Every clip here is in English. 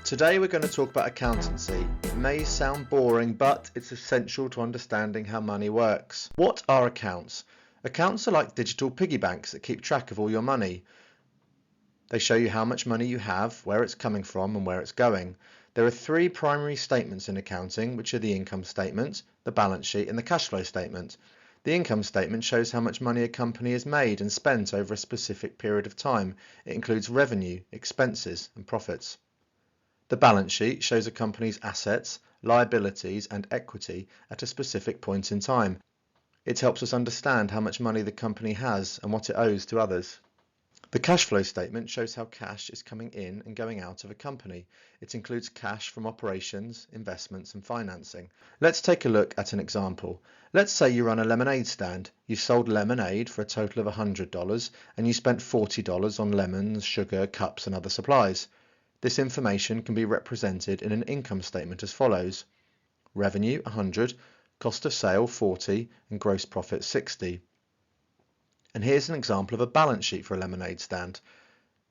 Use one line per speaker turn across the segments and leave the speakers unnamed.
Today we're going to talk about accountancy. It may sound boring, but it's essential to understanding how money works. What are accounts? Accounts are like digital piggy banks that keep track of all your money. They show you how much money you have, where it's coming from, and where it's going. There are three primary statements in accounting, which are the income statement, the balance sheet, and the cash flow statement. The income statement shows how much money a company has made and spent over a specific period of time. It includes revenue, expenses, and profits. The balance sheet shows a company's assets, liabilities, and equity at a specific point in time. It helps us understand how much money the company has and what it owes to others. The cash flow statement shows how cash is coming in and going out of a company. It includes cash from operations, investments, and financing. Let's take a look at an example. Let's say you run a lemonade stand. You've sold lemonade for a total of $100 and you spent $40 on lemons, sugar, cups, and other supplies. This information can be represented in an income statement as follows. Revenue 100, cost of sale 40, and gross profit 60. And here's an example of a balance sheet for a lemonade stand.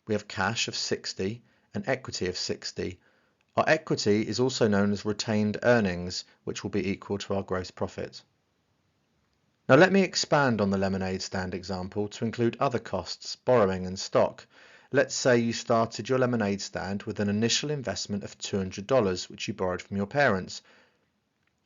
We have cash of 60 and equity of 60. Our equity is also known as retained earnings, which will be equal to our gross profit. Now let me expand on the lemonade stand example to include other costs, borrowing and stock. Let's say you started your lemonade stand with an initial investment of $200, which you borrowed from your parents.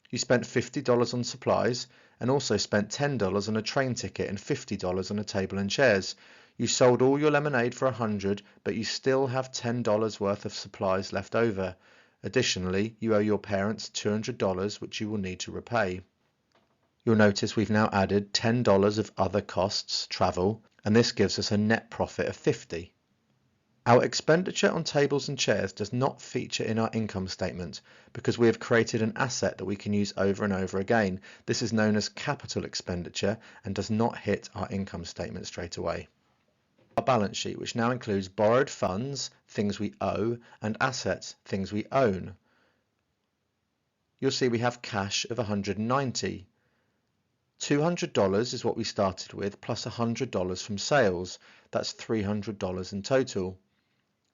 You spent $50 on supplies and also spent $10 on a train ticket and $50 on a table and chairs. You sold all your lemonade for $100, but you still have $10 worth of supplies left over. Additionally, you owe your parents $200, which you will need to repay. You'll notice we've now added $10 of other costs, travel, and this gives us a net profit of $50. Our expenditure on tables and chairs does not feature in our income statement because we have created an asset that we can use over and over again. This is known as capital expenditure and does not hit our income statement straight away. Our balance sheet, which now includes borrowed funds, things we owe, and assets, things we own. You'll see we have cash of $190. $200 is what we started with, plus $100 from sales. That's $300 in total.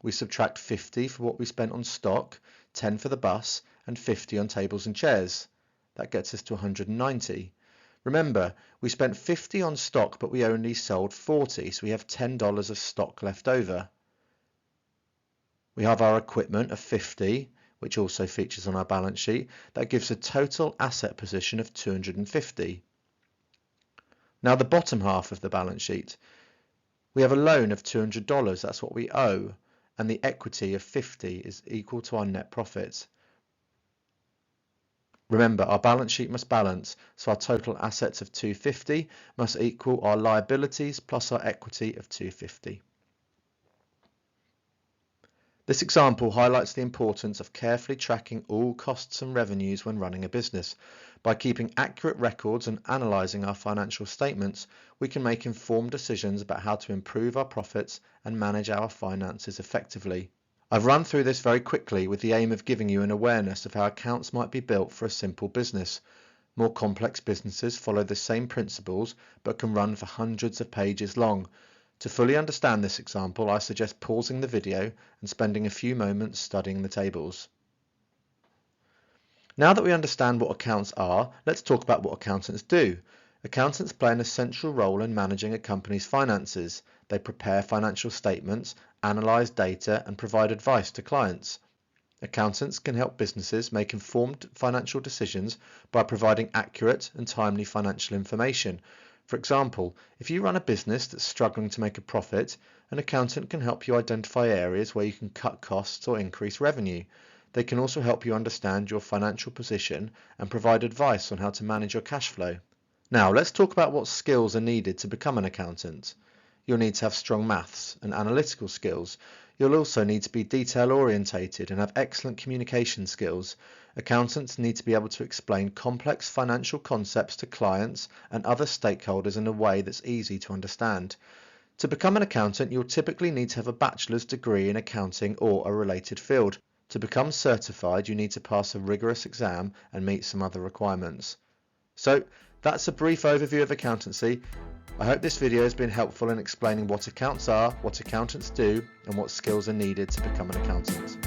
We subtract 50 for what we spent on stock, 10 for the bus, and 50 on tables and chairs. That gets us to 190. Remember, we spent 50 on stock, but we only sold 40, so we have $10 of stock left over. We have our equipment of 50, which also features on our balance sheet. That gives a total asset position of 250. Now the bottom half of the balance sheet. We have a loan of $200, that's what we owe, and the equity of 50 is equal to our net profit. Remember, our balance sheet must balance, so our total assets of 250 must equal our liabilities plus our equity of 250. This example highlights the importance of carefully tracking all costs and revenues when running a business. By keeping accurate records and analysing our financial statements, we can make informed decisions about how to improve our profits and manage our finances effectively. I've run through this very quickly with the aim of giving you an awareness of how accounts might be built for a simple business. More complex businesses follow the same principles but can run for hundreds of pages long. To fully understand this example, I suggest pausing the video and spending a few moments studying the tables. Now that we understand what accounts are, let's talk about what accountants do. Accountants play an essential role in managing a company's finances. They prepare financial statements, analyze data, and provide advice to clients. Accountants can help businesses make informed financial decisions by providing accurate and timely financial information. For example, if you run a business that's struggling to make a profit, an accountant can help you identify areas where you can cut costs or increase revenue. They can also help you understand your financial position and provide advice on how to manage your cash flow. Now, let's talk about what skills are needed to become an accountant. You'll need to have strong maths and analytical skills. You'll also need to be detail-orientated and have excellent communication skills. Accountants need to be able to explain complex financial concepts to clients and other stakeholders in a way that's easy to understand. To become an accountant, you'll typically need to have a bachelor's degree in accounting or a related field. To become certified, you need to pass a rigorous exam and meet some other requirements. So, that's a brief overview of accountancy. I hope this video has been helpful in explaining what accounts are, what accountants do, and what skills are needed to become an accountant.